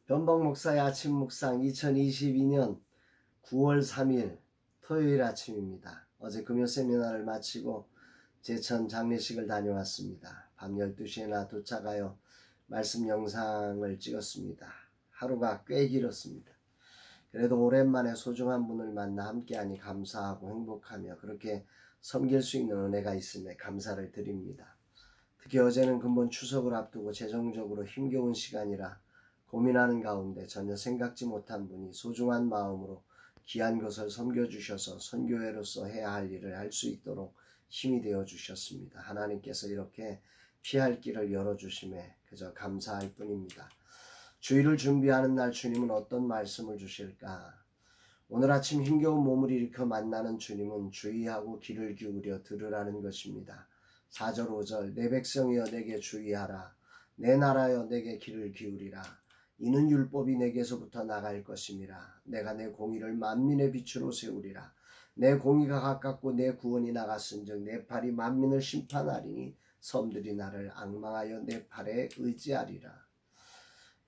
변복 목사의 아침 묵상 2022년 9월 3일 토요일 아침입니다. 어제 금요 세미나를 마치고 제천 장례식을 다녀왔습니다. 밤 12시에나 도착하여 말씀 영상을 찍었습니다. 하루가 꽤 길었습니다. 그래도 오랜만에 소중한 분을 만나 함께하니 감사하고 행복하며 그렇게 섬길 수 있는 은혜가 있음에 감사를 드립니다. 특히 어제는 근본 추석을 앞두고 재정적으로 힘겨운 시간이라 고민하는 가운데 전혀 생각지 못한 분이 소중한 마음으로 귀한 것을 섬겨주셔서 선교회로서 해야 할 일을 할 수 있도록 힘이 되어 주셨습니다. 하나님께서 이렇게 피할 길을 열어주심에 그저 감사할 뿐입니다. 주일을 준비하는 날 주님은 어떤 말씀을 주실까? 오늘 아침 힘겨운 몸을 일으켜 만나는 주님은 주의하고 귀를 기울여 들으라는 것입니다. 4절 5절 내 백성이여 내게 주의하라. 내 나라여 내게 귀를 기울이라. 이는 율법이 내게서부터 나갈 것임이라. 내가 내 공의를 만민의 빛으로 세우리라. 내 공의가 가깝고 내 구원이 나갔은즉 내 팔이 만민을 심판하리니 섬들이 나를 앙망하여 내 팔에 의지하리라.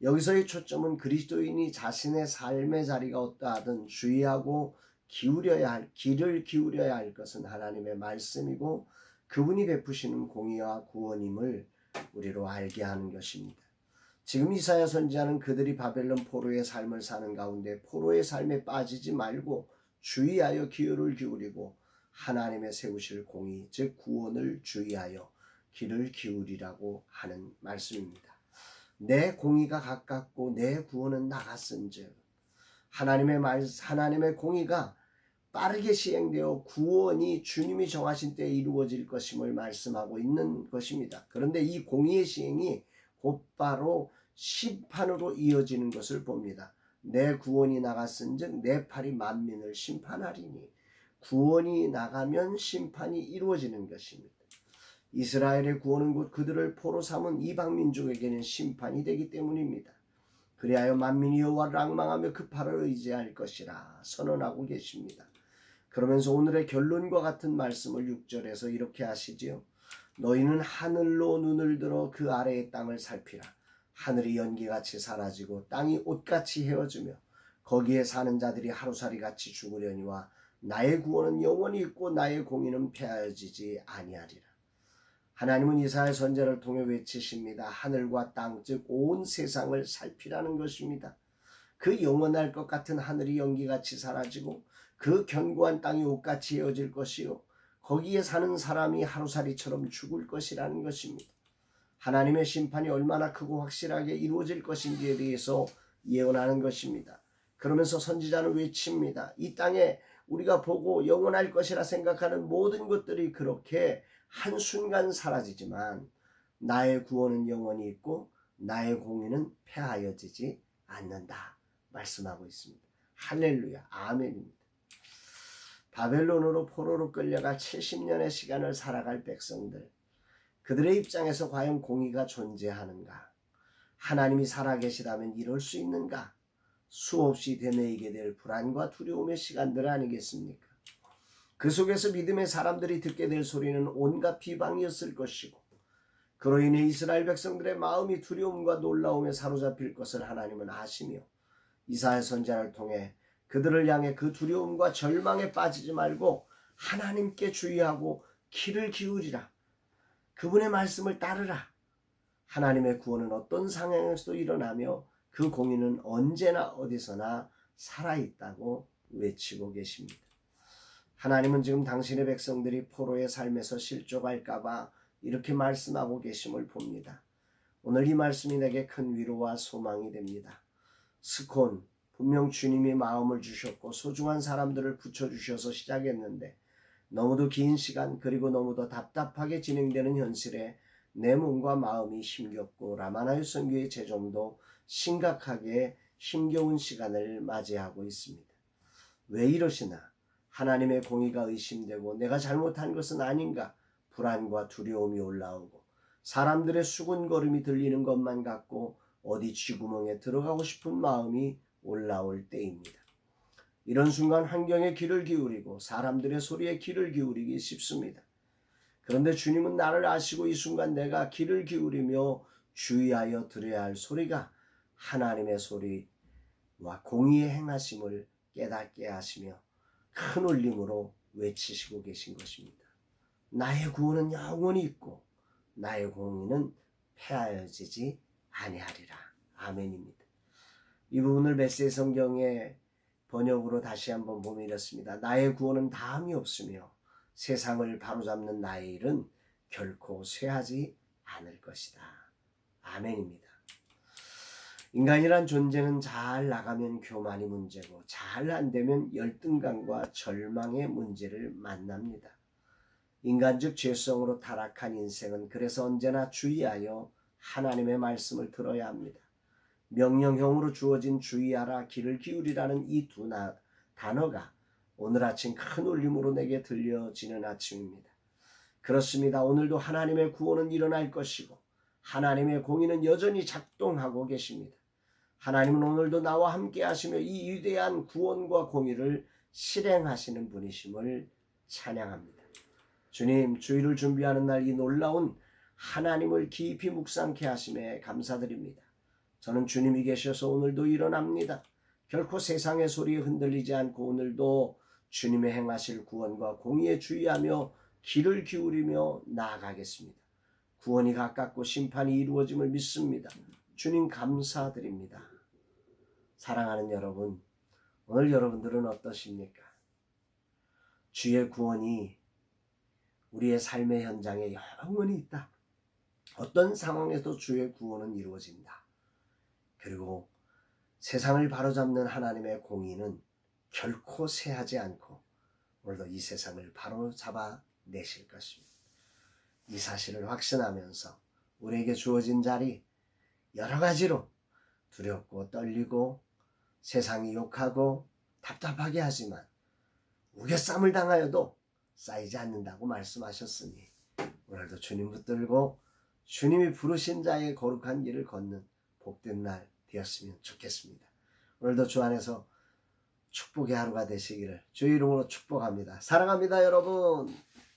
여기서의 초점은 그리스도인이 자신의 삶의 자리가 어떠하든 주의하고 귀를 기울여야 할 것은 하나님의 말씀이고 그분이 베푸시는 공의와 구원임을 우리로 알게 하는 것입니다. 지금 이사야 선지자는 그들이 바벨론 포로의 삶을 사는 가운데 포로의 삶에 빠지지 말고 주의하여 귀를 기울이고 하나님의 세우실 공의 즉 구원을 주의하여 귀를 기울이라고 하는 말씀입니다. 내 공의가 가깝고 내 구원은 나갔은즉 하나님의 공의가 빠르게 시행되어 구원이 주님이 정하신 때에 이루어질 것임을 말씀하고 있는 것입니다. 그런데 이 공의의 시행이 곧바로 심판으로 이어지는 것을 봅니다. 내 구원이 나갔은즉 내 팔이 만민을 심판하리니 구원이 나가면 심판이 이루어지는 것입니다. 이스라엘의 구원은 곧 그들을 포로 삼은 이방 민족에게는 심판이 되기 때문입니다. 그리하여 만민이 여호와를 앙망하며 그 팔을 의지할 것이라 선언하고 계십니다. 그러면서 오늘의 결론과 같은 말씀을 6절에서 이렇게 하시지요. 너희는 하늘로 눈을 들어 그 아래의 땅을 살피라. 하늘이 연기같이 사라지고 땅이 옷같이 헤어지며 거기에 사는 자들이 하루살이같이 죽으려니와 나의 구원은 영원히 있고 나의 공의는 폐하여지지 아니하리라. 하나님은 이사야 선지자를 통해 외치십니다. 하늘과 땅 즉 온 세상을 살피라는 것입니다. 그 영원할 것 같은 하늘이 연기같이 사라지고 그 견고한 땅이 옷같이 헤어질 것이요 거기에 사는 사람이 하루살이처럼 죽을 것이라는 것입니다. 하나님의 심판이 얼마나 크고 확실하게 이루어질 것인지에 대해서 예언하는 것입니다. 그러면서 선지자는 외칩니다. 이 땅에 우리가 보고 영원할 것이라 생각하는 모든 것들이 그렇게 한순간 사라지지만 나의 구원은 영원히 있고 나의 공의는 폐하여지지 않는다 말씀하고 있습니다. 할렐루야 아멘입니다. 바벨론으로 포로로 끌려갈 70년의 시간을 살아갈 백성들 그들의 입장에서 과연 공의가 존재하는가? 하나님이 살아계시다면 이럴 수 있는가? 수없이 되뇌이게 될 불안과 두려움의 시간들 아니겠습니까? 그 속에서 믿음의 사람들이 듣게 될 소리는 온갖 비방이었을 것이고 그로 인해 이스라엘 백성들의 마음이 두려움과 놀라움에 사로잡힐 것을 하나님은 아시며 이사야 선지자를 통해 그들을 향해 그 두려움과 절망에 빠지지 말고 하나님께 주의하고 귀를 기울이라. 그분의 말씀을 따르라. 하나님의 구원은 어떤 상황에서도 일어나며 그 공의는 언제나 어디서나 살아있다고 외치고 계십니다. 하나님은 지금 당신의 백성들이 포로의 삶에서 실족할까봐 이렇게 말씀하고 계심을 봅니다. 오늘 이 말씀이 내게 큰 위로와 소망이 됩니다. 스콘 분명 주님이 마음을 주셨고 소중한 사람들을 붙여주셔서 시작했는데 너무도 긴 시간 그리고 너무도 답답하게 진행되는 현실에 내 몸과 마음이 힘겹고 라마나유 선교의 재정도 심각하게 힘겨운 시간을 맞이하고 있습니다. 왜 이러시나? 하나님의 공의가 의심되고 내가 잘못한 것은 아닌가? 불안과 두려움이 올라오고 사람들의 수군거림이 들리는 것만 같고 어디 쥐구멍에 들어가고 싶은 마음이 올라올 때입니다. 이런 순간 환경에 귀를 기울이고 사람들의 소리에 귀를 기울이기 쉽습니다. 그런데 주님은 나를 아시고 이 순간 내가 귀를 기울이며 주의하여 들어야 할 소리가 하나님의 소리와 공의의 행하심을 깨닫게 하시며 큰 울림으로 외치시고 계신 것입니다. 나의 구원은 영원히 있고 나의 공의는 폐하여지지 아니하리라. 아멘입니다. 이 부분을 메시지 성경의 번역으로 다시 한번 보면 이렇습니다. 나의 구원은 다함이 없으며 세상을 바로잡는 나의 일은 결코 쇠하지 않을 것이다. 아멘입니다. 인간이란 존재는 잘 나가면 교만이 문제고 잘 안되면 열등감과 절망의 문제를 만납니다. 인간적 죄성으로 타락한 인생은 그래서 언제나 주의하여 하나님의 말씀을 들어야 합니다. 명령형으로 주어진 주의하라 귀를 기울이라는 이 두 단어가 오늘 아침 큰 울림으로 내게 들려지는 아침입니다. 그렇습니다. 오늘도 하나님의 구원은 일어날 것이고 하나님의 공의는 여전히 작동하고 계십니다. 하나님은 오늘도 나와 함께 하시며 이 위대한 구원과 공의를 실행하시는 분이심을 찬양합니다. 주님, 주일을 준비하는 날 이 놀라운 하나님을 깊이 묵상케 하심에 감사드립니다. 저는 주님이 계셔서 오늘도 일어납니다. 결코 세상의 소리에 흔들리지 않고 오늘도 주님의 행하실 구원과 공의에 주의하며 귀를 기울이며 나아가겠습니다. 구원이 가깝고 심판이 이루어짐을 믿습니다. 주님 감사드립니다. 사랑하는 여러분, 오늘 여러분들은 어떠십니까? 주의 구원이 우리의 삶의 현장에 영원히 있다. 어떤 상황에서 주의 구원은 이루어진다. 그리고 세상을 바로잡는 하나님의 공의는 결코 쇠하지 않고 오늘도 이 세상을 바로잡아 내실 것입니다. 이 사실을 확신하면서 우리에게 주어진 자리 여러 가지로 두렵고 떨리고 세상이 욕하고 답답하게 하지만 우겨쌈을 당하여도 쌓이지 않는다고 말씀하셨으니 오늘도 주님 붙들고 주님이 부르신 자의 거룩한 길을 걷는 복된 날 되었으면 좋겠습니다. 오늘도 주 안에서 축복의 하루가 되시기를 주의 이름으로 축복합니다. 사랑합니다, 여러분.